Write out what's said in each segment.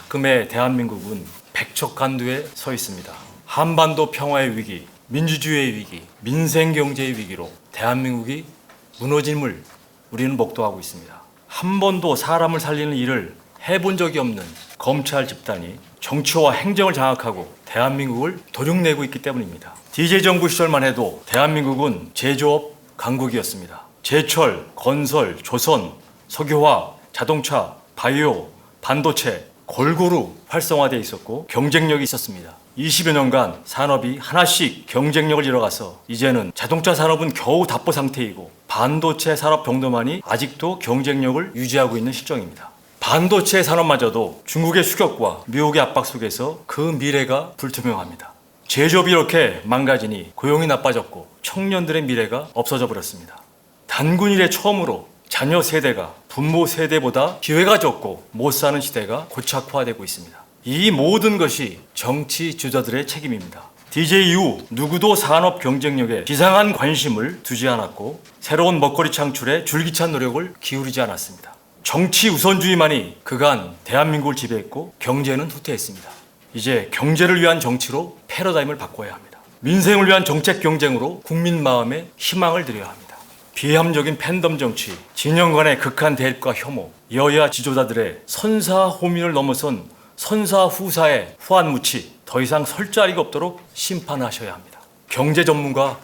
작금의 대한민국은 백척간두에 서 있습니다. 한반도 평화의 위기, 민주주의의 위기, 민생경제의 위기로 대한민국이 무너짐을 우리는 목도하고 있습니다. 한 번도 사람을 살리는 일을 해본 적이 없는 검찰 집단이 정치와 행정을 장악하고 대한민국을 도륙내고 있기 때문입니다. DJ 정부 시절만 해도 대한민국은 제조업 강국이었습니다. 제철, 건설, 조선, 석유화, 자동차, 바이오, 반도체 골고루 활성화되어 있었고 경쟁력이 있었습니다. 20여 년간 산업이 하나씩 경쟁력을 잃어가서 이제는 자동차 산업은 겨우 답보 상태이고 반도체 산업 정도만이 아직도 경쟁력을 유지하고 있는 실정입니다. 반도체 산업마저도 중국의 추격과 미국의 압박 속에서 그 미래가 불투명합니다. 제조업이 이렇게 망가지니 고용이 나빠졌고 청년들의 미래가 없어져 버렸습니다. 단군 이래 처음으로 자녀 세대가 부모 세대보다 기회가 적고 못 사는 시대가 고착화되고 있습니다. 이 모든 것이 정치 주자들의 책임입니다. DJ 이후 누구도 산업 경쟁력에 비상한 관심을 두지 않았고 새로운 먹거리 창출에 줄기찬 노력을 기울이지 않았습니다. 정치 우선주의만이 그간 대한민국을 지배했고 경제는 후퇴했습니다. 이제 경제를 위한 정치로 패러다임을 바꿔야 합니다. 민생을 위한 정책 경쟁으로 국민 마음에 희망을 드려야 합니다. 비함적인 팬덤 정치, 진영 간의 극한 대립과 혐오, 여야 지도자들의 선사호민을 넘어선 선사후사의 후한무치, 더 이상 설 자리가 없도록 심판하셔야 합니다. 경제 전문가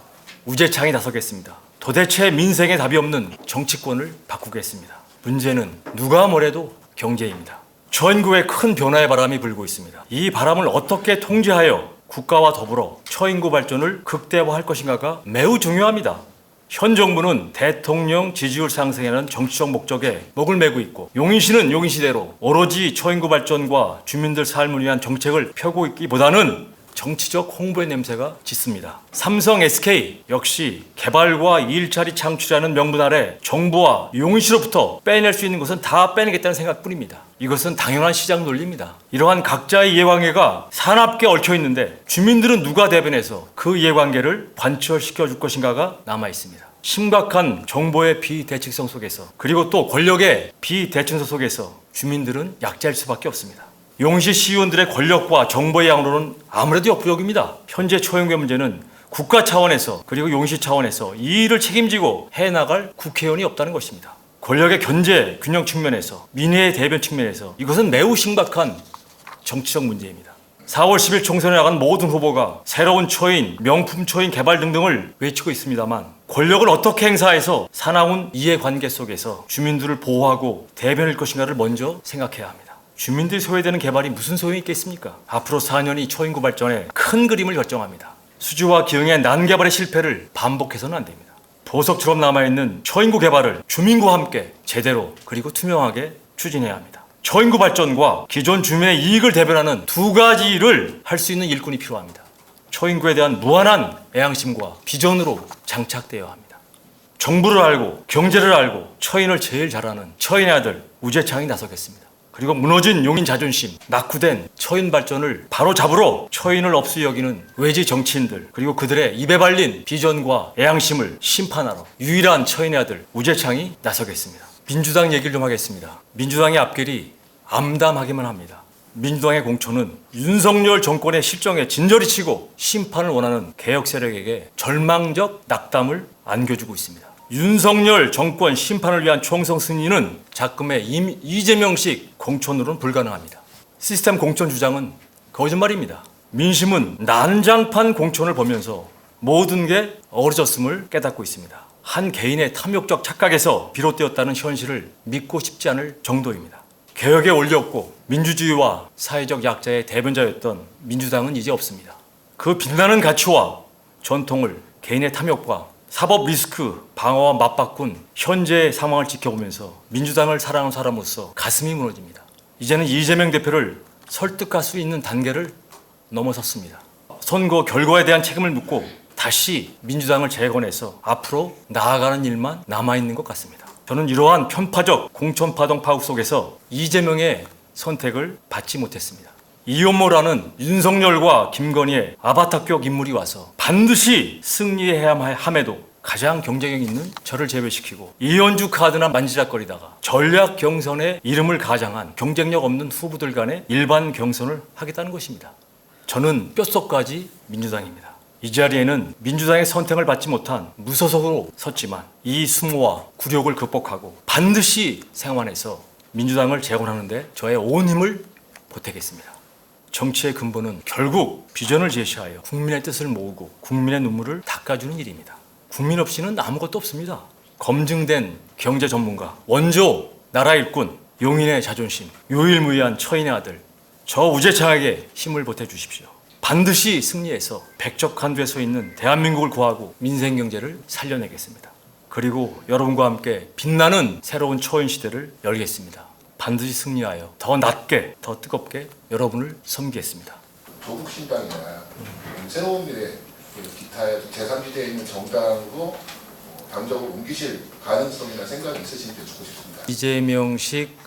우재창이 나서겠습니다. 도대체 민생에 답이 없는 정치권을 바꾸겠습니다. 문제는 누가 뭐래도 경제입니다. 처인구에 큰 변화의 바람이 불고 있습니다. 이 바람을 어떻게 통제하여 국가와 더불어 처인구 발전을 극대화할 것인가가 매우 중요합니다. 현 정부는 대통령 지지율 상승에는 정치적 목적에 목을 매고 있고 용인시는 용인시대로 오로지 처인구 발전과 주민들 삶을 위한 정책을 펴고 있기보다는 정치적 홍보의 냄새가 짙습니다. 삼성, SK 역시 개발과 일자리 창출이라는 명분 아래 정부와 용인시로부터 빼낼 수 있는 것은 다 빼내겠다는 생각뿐입니다. 이것은 당연한 시장 논리입니다. 이러한 각자의 이해관계가 사납게 얽혀 있는데 주민들은 누가 대변해서 그 이해관계를 관철시켜 줄 것인가가 남아 있습니다. 심각한 정보의 비대칭성 속에서 그리고 또 권력의 비대칭성 속에서 주민들은 약자일 수밖에 없습니다. 용시 시의원들의 권력과 정보의 양으로는 아무래도 역부족입니다. 현재 처형의 문제는 국가 차원에서 그리고 용시 차원에서 이 일을 책임지고 해나갈 국회의원이 없다는 것입니다. 권력의 견제, 균형 측면에서 민의의 대변 측면에서 이것은 매우 심각한 정치적 문제입니다. 4월 10일 총선에 나간 모든 후보가 새로운 처인, 명품 처인 개발 등등을 외치고 있습니다만 권력을 어떻게 행사해서 사나운 이해관계 속에서 주민들을 보호하고 대변할 것인가를 먼저 생각해야 합니다. 주민들이 소외되는 개발이 무슨 소용이 있겠습니까? 앞으로 4년이 처인구 발전의 큰 그림을 결정합니다. 수주와 기흥의 난개발의 실패를 반복해서는 안 됩니다. 보석처럼 남아있는 처인구 개발을 주민과 함께 제대로 그리고 투명하게 추진해야 합니다. 처인구 발전과 기존 주민의 이익을 대변하는 두 가지 일을 할 수 있는 일꾼이 필요합니다. 처인구에 대한 무한한 애양심과 비전으로 장착되어야 합니다. 정부를 알고 경제를 알고 처인을 제일 잘하는 처인의 아들 우재창이 나서겠습니다. 그리고 무너진 용인 자존심, 낙후된 처인 발전을 바로 잡으러 처인을 업수 여기는 외지 정치인들 그리고 그들의 입에 발린 비전과 애양심을 심판하러 유일한 처인의 아들 우재창이 나서겠습니다. 민주당 얘기를 좀 하겠습니다. 민주당의 앞길이 암담하기만 합니다. 민주당의 공초는 윤석열 정권의 실정에 진저리 치고 심판을 원하는 개혁 세력에게 절망적 낙담을 안겨주고 있습니다. 윤석열 정권 심판을 위한 총선 승리는 작금의 이재명식 공천으로는 불가능합니다. 시스템 공천 주장은 거짓말입니다. 민심은 난장판 공천을 보면서 모든 게 어그러졌음을 깨닫고 있습니다. 한 개인의 탐욕적 착각에서 비롯되었다는 현실을 믿고 싶지 않을 정도입니다. 개혁에 올렸고 민주주의와 사회적 약자의 대변자였던 민주당은 이제 없습니다. 그 빛나는 가치와 전통을 개인의 탐욕과 사법 리스크 방어와 맞바꾼 현재의 상황을 지켜보면서 민주당을 사랑하는 사람으로서 가슴이 무너집니다. 이제는 이재명 대표를 설득할 수 있는 단계를 넘어섰습니다. 선거 결과에 대한 책임을 묻고 다시 민주당을 재건해서 앞으로 나아가는 일만 남아있는 것 같습니다. 저는 이러한 편파적 공천파동 파국 속에서 이재명의 선택을 받지 못했습니다. 이혼모라는 윤석열과 김건희의 아바타격 인물이 와서 반드시 승리해야 함에도 가장 경쟁력 있는 저를 제외시키고 이현주 카드나 만지작거리다가 전략 경선에 이름을 가장한 경쟁력 없는 후보들 간의 일반 경선을 하겠다는 것입니다. 저는 뼛속까지 민주당입니다. 이 자리에는 민주당의 선택을 받지 못한 무소속으로 섰지만 이 수모와 굴욕을 극복하고 반드시 생활해서 민주당을 재건하는 데 저의 온 힘을 보태겠습니다. 정치의 근본은 결국 비전을 제시하여 국민의 뜻을 모으고 국민의 눈물을 닦아주는 일입니다. 국민 없이는 아무것도 없습니다. 검증된 경제 전문가, 원조, 나라 일꾼, 용인의 자존심, 유일무이한 처인의 아들, 저 우재창에게 힘을 보태주십시오. 반드시 승리해서 백척간두에 서 있는 대한민국을 구하고 민생경제를 살려내겠습니다. 그리고 여러분과 함께 빛나는 새로운 초인 시대를 열겠습니다. 반드시 승리하여 더 낮게, 더 뜨겁게 여러분을 섬기겠습니다. 조국신당이나 새로운 미래, 기타의 제3지대에 있는 정당으로 당적을 옮기실 가능성이나 생각이 있으신지 듣고 싶습니다. 이재명식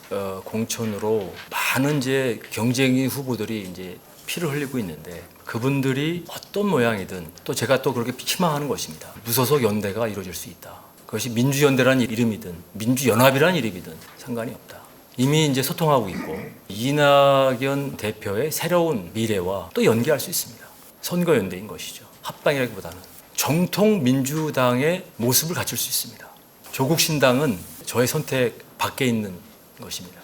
공천으로 많은 이제 경쟁인 후보들이 이제 피를 흘리고 있는데 그분들이 어떤 모양이든 또 제가 또 그렇게 희망하는 것입니다. 무소속 연대가 이루어질 수 있다. 그것이 민주연대라는 이름이든 민주연합이라는 이름이든 상관이 없다. 이미 이제 소통하고 있고 이낙연 대표의 새로운 미래와 또 연계할 수 있습니다. 선거연대인 것이죠. 합당이라기보다는 정통 민주당의 모습을 갖출 수 있습니다. 조국 신당은 저의 선택 밖에 있는 것입니다.